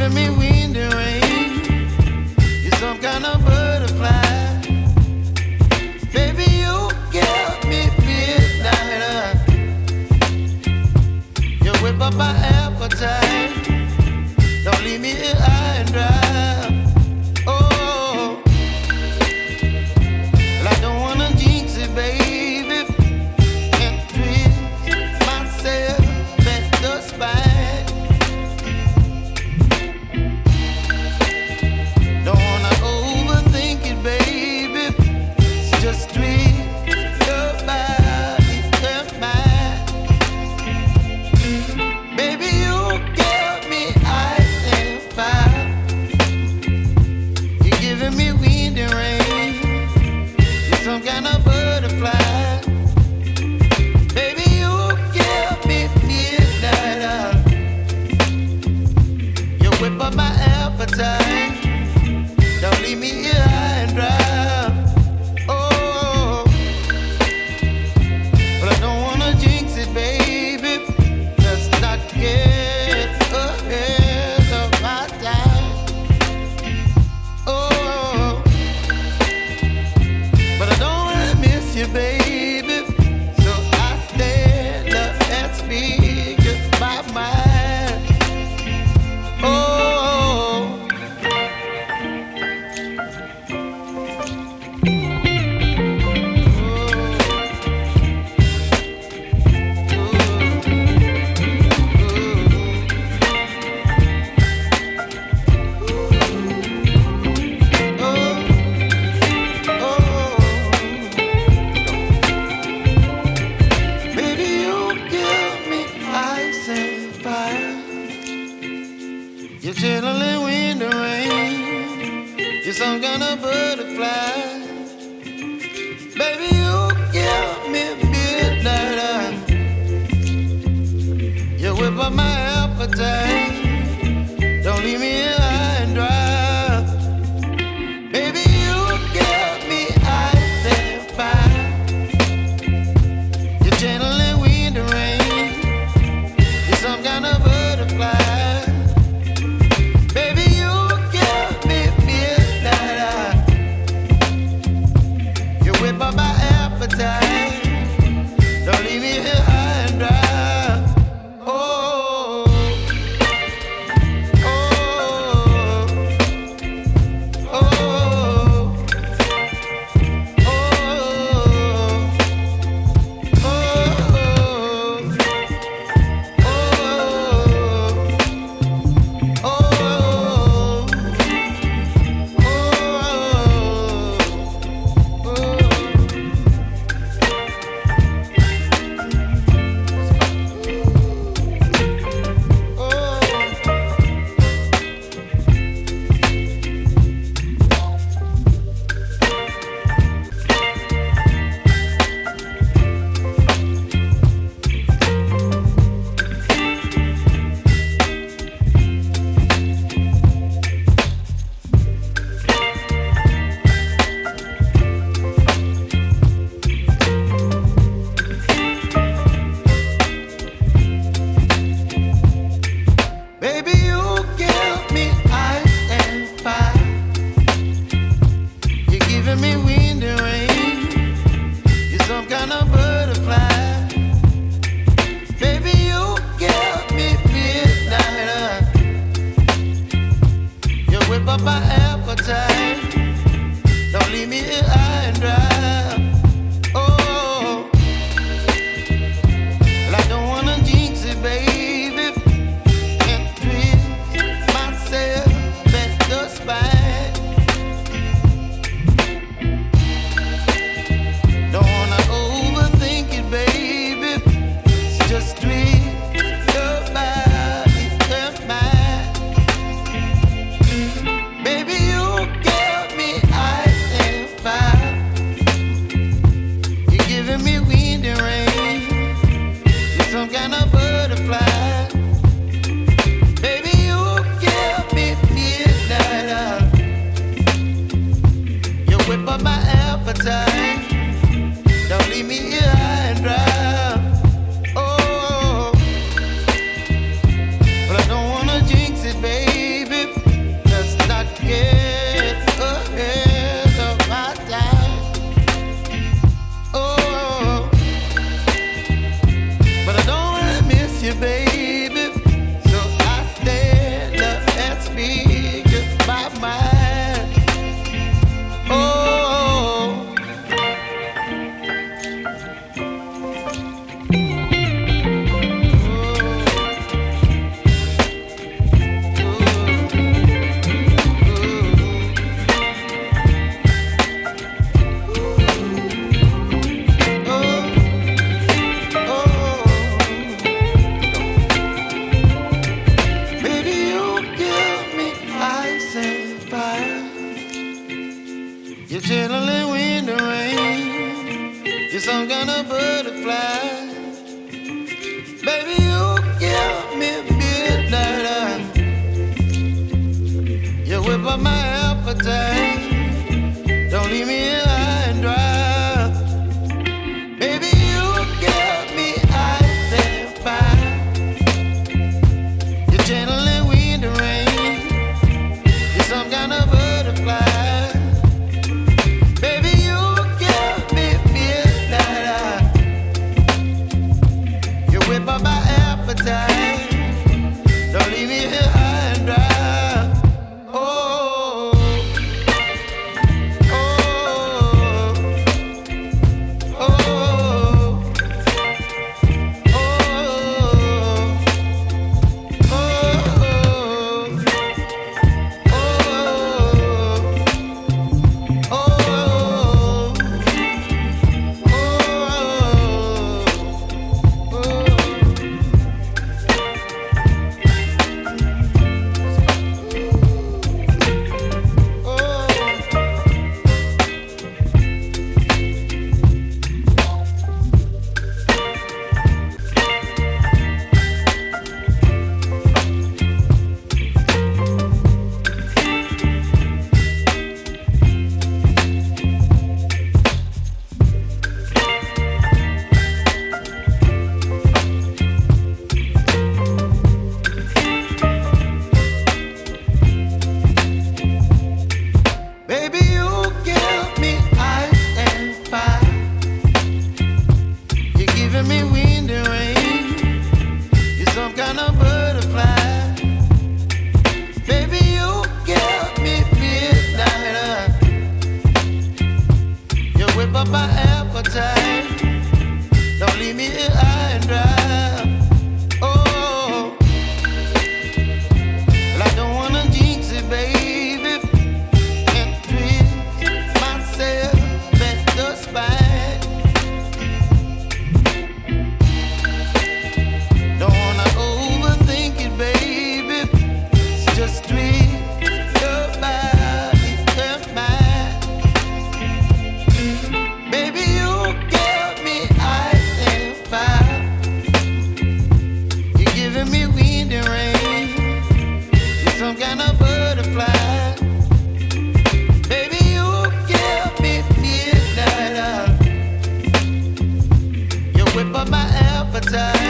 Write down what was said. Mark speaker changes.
Speaker 1: giving me wind and rain. You're some kind of butterfly. Baby, you give me midnight. You whip up my appetite. Don't leave me here high and dry. Oh, well, I don't wanna jinx it, baby. Can't twist myself at the spine. Don't wanna overthink it, baby. It's just twist your body and mine. Baby, you give me ice and fire. You're giving me wind and rain. You're some kind of butterfly. Baby, you give me midnight. You whip up my appetite. Don't leave me here high and dry. Oh, but I don't wanna jinx it, baby. Let's not get ahead of my time. Oh, but I don't wanna miss you, baby. So I stand up and speak my mind. Oh. Baby, you give me ice and fire. You're chilling wind and rain. You're some kind of butterfly. Baby, you give me midnight. You whip up my appetite. Don't leave me here high and dry. Baby, you give me ice and fire. You're channeling wind and rain. You're some kind of butterfly. Baby, you give me midnight. You whip up my appetite. Don't leave me here high and dry. Oh, oh, oh, oh, baby, you give me ice and fire. You're giving me wind and rain. You're some kind of butterfly. Baby, you give me midnight. You whip up my appetite. Don't leave me here high and dry. Oh, well, I don't wanna jinx it, baby. Can't twist myself at the spine. Don't wanna overthink it, baby. It's just twist your body and mine. Baby, you give some kind of butterfly. Baby, you give me midnight. You whip up my appetite. Don't leave me here high and dry. Baby, you give me ice and fire. You're channeling wind and rain. You're some kind of butterfly. Baby, you give me midnight. You whip up my appetite. Don't leave me here high and dry. Baby, you give me ice and fire. You're giving me wind and rain. You're some kind of butterfly. Baby, you give me midnight. You whip up my appetite. Don't leave me here high and dry. Oh, well, I don't wanna jinx it, baby. Some kind of butterfly. Baby, you give me midnight. You whip up my appetite.